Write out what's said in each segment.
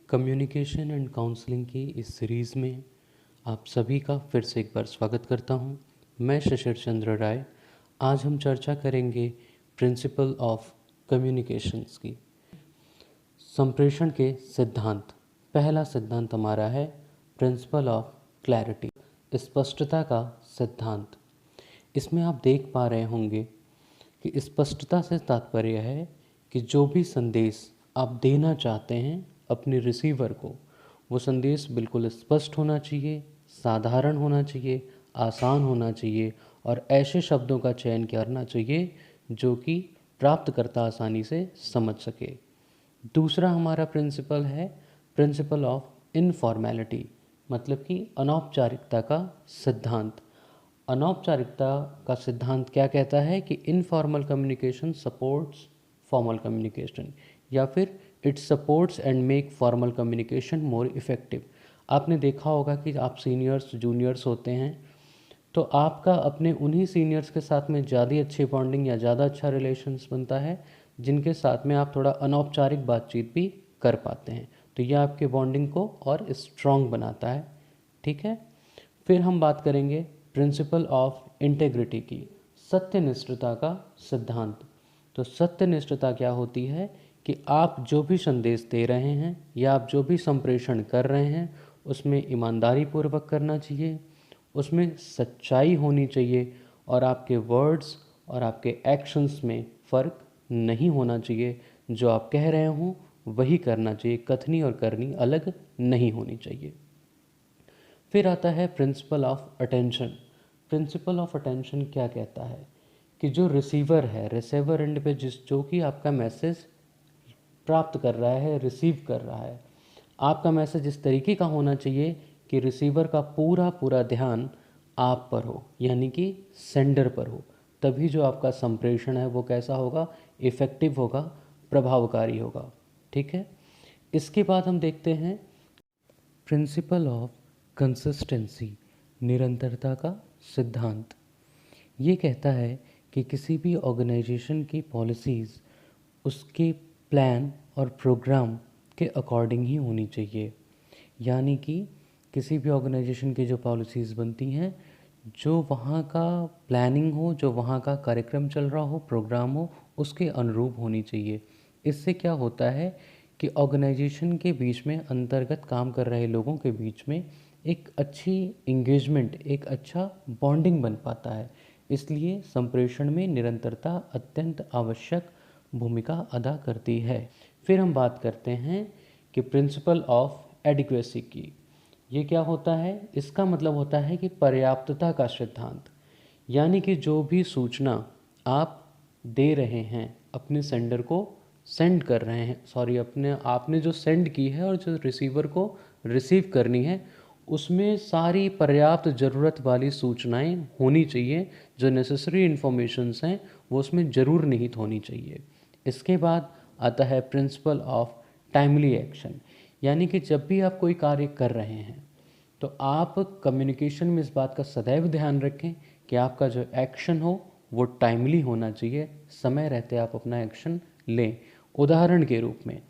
Communication and counselling की इस series में आप सभी का फिर से एक बार स्वागत करता हूं। मैं शिशिर चंद्र राय। आज हम चर्चा करेंगे प्रिंसिपल ऑफ कम्युनिकेशंस की। संप्रेषण के सिद्धांत। पहला सिद्धांत हमारा है प्रिंसिपल ऑफ क्लैरिटी, स्पष्टता का सिद्धांत। इसमें आप देख पा रहे होंगे कि स्पष्टता से तात्पर्य है कि जो भी संदेश आप देना चाहते हैं अपने रिसीवर को, वो संदेश बिल्कुल स्पष्ट होना चाहिए, साधारण होना चाहिए, आसान होना चाहिए और ऐसे शब्दों का चयन करना चाहिए जो कि प्राप्तकर्ता आसानी से समझ सके। दूसरा हमारा प्रिंसिपल है प्रिंसिपल ऑफ इनफॉर्मेलिटी, मतलब कि अनौपचारिकता का सिद्धांत। अनौपचारिकता का सिद्धांत क्या कहता है कि informal communication supports formal communication, या फिर it supports and make formal communication more effective. आपने देखा होगा कि आप सीनियर्स जूनियर्स होते हैं तो आपका अपने उन्हीं सीनियर्स के साथ में ज़्यादा अच्छी बॉन्डिंग या ज़्यादा अच्छा रिलेशंस बनता है जिनके साथ में आप थोड़ा अनौपचारिक बातचीत भी कर पाते हैं। तो यह आपके बॉन्डिंग को और स्ट्रॉन्ग बनाता है। ठीक है, फिर हम बात करेंगे प्रिंसिपल ऑफ इंटेग्रिटी की, सत्यनिष्ठता का सिद्धांत। तो सत्यनिष्ठता क्या होती है कि आप जो भी संदेश दे रहे हैं या आप जो भी संप्रेषण कर रहे हैं उसमें ईमानदारी पूर्वक करना चाहिए, उसमें सच्चाई होनी चाहिए और आपके वर्ड्स और आपके एक्शंस में फ़र्क नहीं होना चाहिए। जो आप कह रहे हों वही करना चाहिए, कथनी और करनी अलग नहीं होनी चाहिए। फिर आता है principle of attention. Principle of attention क्या कहता है कि जो रिसीवर है, रिसीवर एंड पे जो कि आपका मैसेज प्राप्त कर रहा है, रिसीव कर रहा है, आपका मैसेज इस तरीके का होना चाहिए कि रिसीवर का पूरा पूरा ध्यान आप पर हो, यानी कि सेंडर पर हो। तभी जो आपका संप्रेषण है वो कैसा होगा, इफ़ेक्टिव होगा, प्रभावकारी होगा। ठीक है, इसके बाद हम देखते हैं प्रिंसिपल ऑफ कंसिस्टेंसी, निरंतरता का सिद्धांत। ये कहता है कि किसी भी ऑर्गेनाइजेशन की पॉलिसीज़ उसके प्लान और प्रोग्राम के अकॉर्डिंग ही होनी चाहिए। यानी कि किसी भी ऑर्गेनाइजेशन की जो पॉलिसीज़ बनती हैं, जो वहाँ का प्लानिंग हो, जो वहाँ का कार्यक्रम चल रहा हो, प्रोग्राम हो, उसके अनुरूप होनी चाहिए। इससे क्या होता है कि ऑर्गेनाइजेशन के बीच में, अंतर्गत काम कर रहे लोगों के बीच में एक अच्छी इंगेजमेंट, एक अच्छा बॉन्डिंग बन पाता है। इसलिए संप्रेषण में निरंतरता अत्यंत आवश्यक भूमिका अदा करती है। फिर हम बात करते हैं कि प्रिंसिपल ऑफ एडिक्वेसी की। ये क्या होता है, इसका मतलब होता है कि पर्याप्तता का सिद्धांत। यानी कि जो भी सूचना आप दे रहे हैं अपने सेंडर को, सेंड कर रहे हैं, सॉरी, अपने आपने जो सेंड की है और जो रिसीवर को रिसीव करनी है, उसमें सारी पर्याप्त ज़रूरत वाली सूचनाएं होनी चाहिए। जो नेसेसरी इन्फॉर्मेशंस हैं वो उसमें ज़रूर निहित होनी चाहिए। इसके बाद आता है प्रिंसिपल ऑफ टाइमली एक्शन। यानी कि जब भी आप कोई कार्य कर रहे हैं तो आप कम्युनिकेशन में इस बात का सदैव ध्यान रखें कि आपका जो एक्शन हो वो टाइमली होना चाहिए, समय रहते आप अपना एक्शन लें। उदाहरण के रूप में,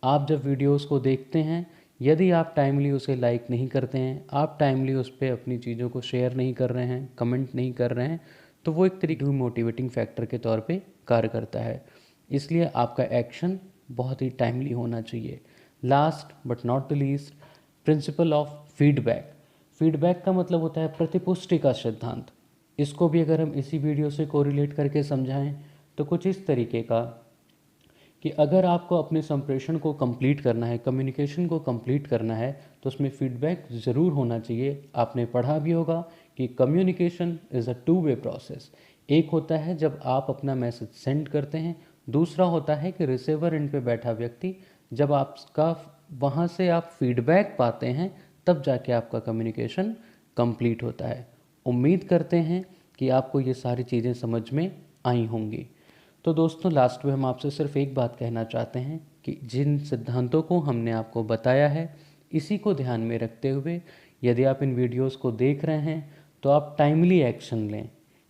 आप जब वीडियोस को देखते हैं, यदि आप टाइमली उसे लाइक नहीं करते हैं, आप टाइमली उस पर अपनी चीज़ों को शेयर नहीं कर रहे हैं, कमेंट नहीं कर रहे हैं, तो वो एक तरीके की मोटिवेटिंग फैक्टर के तौर पे कार्य करता है। इसलिए आपका एक्शन बहुत ही टाइमली होना चाहिए। Last but not the least, principle of feedback. Feedback का मतलब होता है प्रतिपुष्टि का सिद्धांत। इसको भी अगर हम इसी वीडियो से कोरिलेट करके समझाएं तो कुछ इस तरीके का कि अगर आपको अपने संप्रेषण को कंप्लीट करना है, कम्युनिकेशन को कंप्लीट करना है, तो उसमें फीडबैक ज़रूर होना चाहिए। आपने पढ़ा भी होगा कि communication is a two way process. एक होता है जब आप अपना मैसेज सेंड करते हैं, दूसरा होता है कि रिसीवर एंड पे बैठा व्यक्ति जब आपका वहाँ से आप फीडबैक पाते हैं तब जाके आपका कम्युनिकेशन कंप्लीट होता है। उम्मीद करते हैं कि आपको ये सारी चीज़ें समझ में आई होंगी। तो दोस्तों, लास्ट में हम आपसे सिर्फ एक बात कहना चाहते हैं कि जिन सिद्धांतों को हमने आपको बताया है, इसी को ध्यान में रखते हुए यदि आप इन वीडियोस को देख रहे हैं तो आप टाइमली एक्शन लें।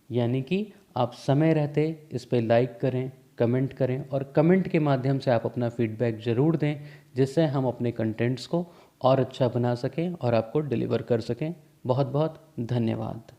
यानी कि आप समय रहते इस पर लाइक करें, कमेंट करें और कमेंट के माध्यम से आप अपना फीडबैक ज़रूर दें, जिससे हम अपने कंटेंट्स को और अच्छा बना सकें और आपको डिलीवर कर सकें। बहुत बहुत धन्यवाद।